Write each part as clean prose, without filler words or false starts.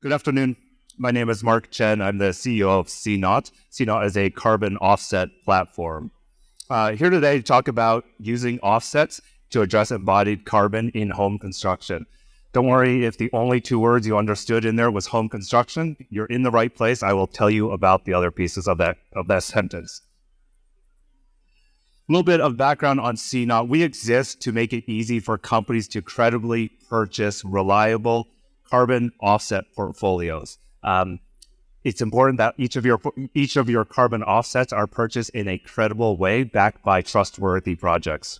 Good afternoon. My name is Chen. I'm the CEO of CNaught. CNaught is a carbon offset platform. Here today to talk about using offsets to address embodied carbon in home construction. Don't worry if the only two words you understood in there was home construction. You're in the right place. I will tell you about the other pieces of that sentence. A little bit of background on CNaught. We exist to make it easy for companies to credibly purchase reliable carbon offset portfolios. It's important that each of your carbon offsets are purchased in a credible way, backed by trustworthy projects.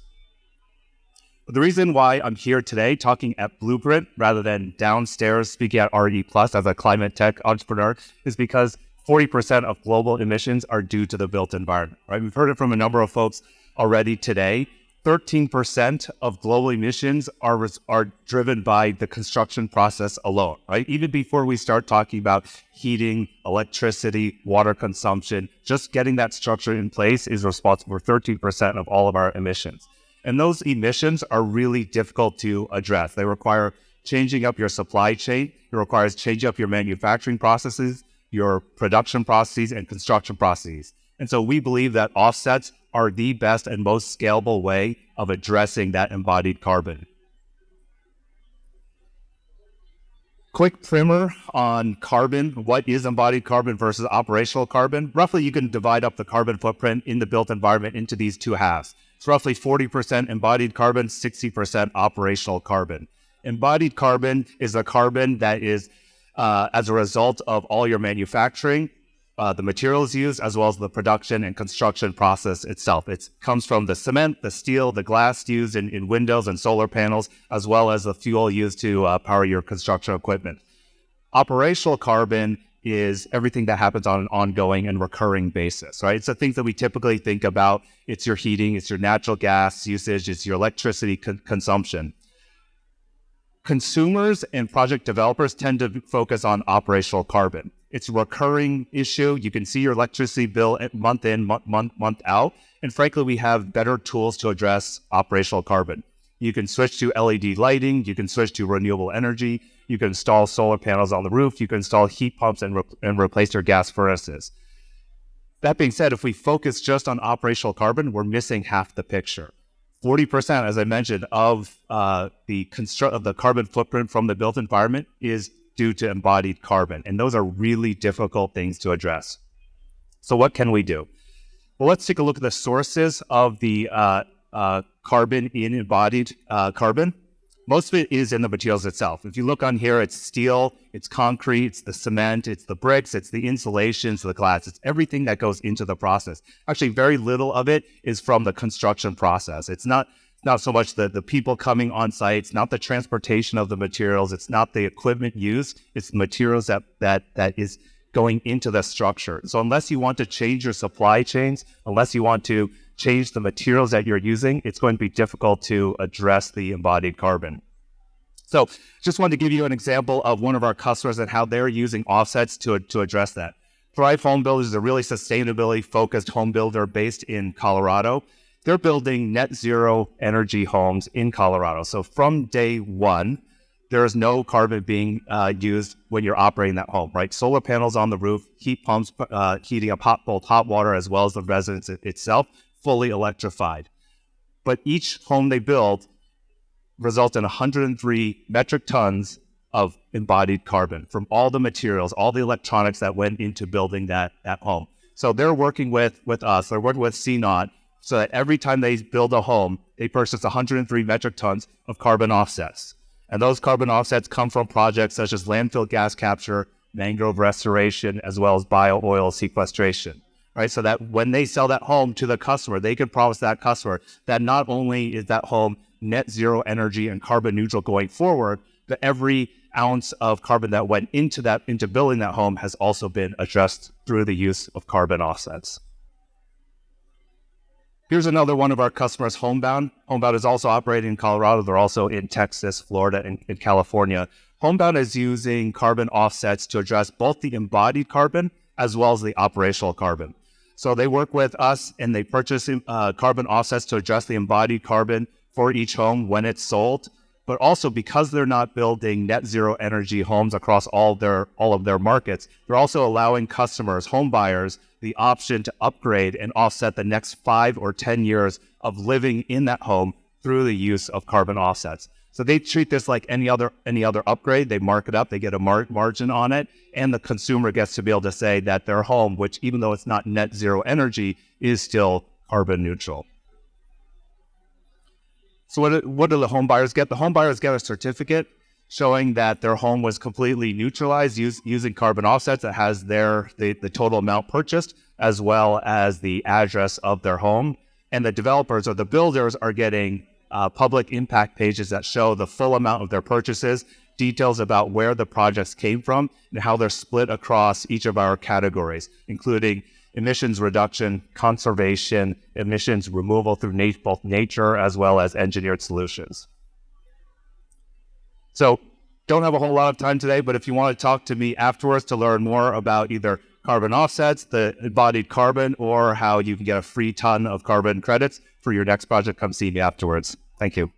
But the reason why I'm here today talking at Blueprint rather than downstairs speaking at RE Plus as a climate tech entrepreneur is because 40% of global emissions are due to the built environment. Right? We've heard it from a number of folks already today. 13% of global emissions are driven by the construction process alone, right? Even before we start talking about heating, electricity, water consumption, just getting that structure in place is responsible for 13% of all of our emissions. And those emissions are really difficult to address. They require changing up your supply chain. It requires changing up your manufacturing processes, your production processes, and construction processes. And so we believe that offsets are the best and most scalable way of addressing that embodied carbon. Quick primer on carbon. What is embodied carbon versus operational carbon? Roughly, you can divide up the carbon footprint in the built environment into these two halves. It's roughly 40% embodied carbon, 60% operational carbon. Embodied carbon is a carbon that is as a result of all your manufacturing, the materials used, as well as the production and construction process itself. It comes from the cement, the steel, the glass used in windows and solar panels, as well as the fuel used to power your construction equipment. Operational carbon is everything that happens on an ongoing and recurring basis, right? It's the things that we typically think about. It's your heating, it's your natural gas usage, it's your electricity consumption. Consumers and project developers tend to focus on operational carbon. It's a recurring issue. You can see your electricity bill month in, month out. And frankly, we have better tools to address operational carbon. You can switch to LED lighting. You can switch to renewable energy. You can install solar panels on the roof. You can install heat pumps and replace your gas furnaces. That being said, if we focus just on operational carbon, we're missing half the picture. 40%, as I mentioned, of the carbon footprint from the built environment is due to embodied carbon. And those are really difficult things to address. So what can we do? Well, let's take a look at the sources of the carbon in embodied carbon. Most of it is in the materials itself. If you look on here, it's steel, it's concrete, it's the cement, it's the bricks, it's the insulations, the glass. It's everything that goes into the process. Actually, very little of it is from the construction process. It's not so much the people coming on site, it's not the transportation of the materials, it's not the equipment used, it's the materials that is going into the structure. So unless you want to change your supply chains, unless you want to change the materials that you're using, it's going to be difficult to address the embodied carbon. So just wanted to give you an example of one of our customers and how they're using offsets to address that. Thrive Home Builders is a really sustainability focused home builder based in Colorado. They're building net zero energy homes in Colorado. So from day one, there is no carbon being used when you're operating that home, right? Solar panels on the roof, heat pumps heating up both hot water as well as the residence itself, fully electrified. But each home they build results in 103 metric tons of embodied carbon from all the materials, all the electronics that went into building that home. So they're working with us, they're working with CNaught, so that every time they build a home, they purchase 103 metric tons of carbon offsets. And those carbon offsets come from projects such as landfill gas capture, mangrove restoration, as well as bio-oil sequestration, right? So that when they sell that home to the customer, they can promise that customer that not only is that home net zero energy and carbon neutral going forward, but every ounce of carbon that went into building that home has also been addressed through the use of carbon offsets. Here's another one of our customers, Homebound. Homebound is also operating in Colorado. They're also in Texas, Florida, and California. Homebound is using carbon offsets to address both the embodied carbon as well as the operational carbon. So they work with us and they purchase carbon offsets to address the embodied carbon for each home when it's sold. but also because they're not building net zero energy homes across all of their markets, they're also allowing customers, home buyers, the option to upgrade and offset the next 5 or 10 years of living in that home through the use of carbon offsets. So they treat this like any other upgrade. They mark it up, they get a margin on it, and the consumer gets to be able to say that their home, which even though it's not net zero energy, is still carbon neutral. So what do the home buyers get? The home buyers get a certificate showing that their home was completely neutralized using carbon offsets that has the total amount purchased as well as the address of their home. And the developers or the builders are getting public impact pages that show the full amount of their purchases, details about where the projects came from, and how they're split across each of our categories, including emissions reduction, conservation, emissions removal through both nature as well as engineered solutions. So don't have a whole lot of time today, but if you want to talk to me afterwards to learn more about either carbon offsets, the embodied carbon, or how you can get a free ton of carbon credits for your next project, come see me afterwards. Thank you.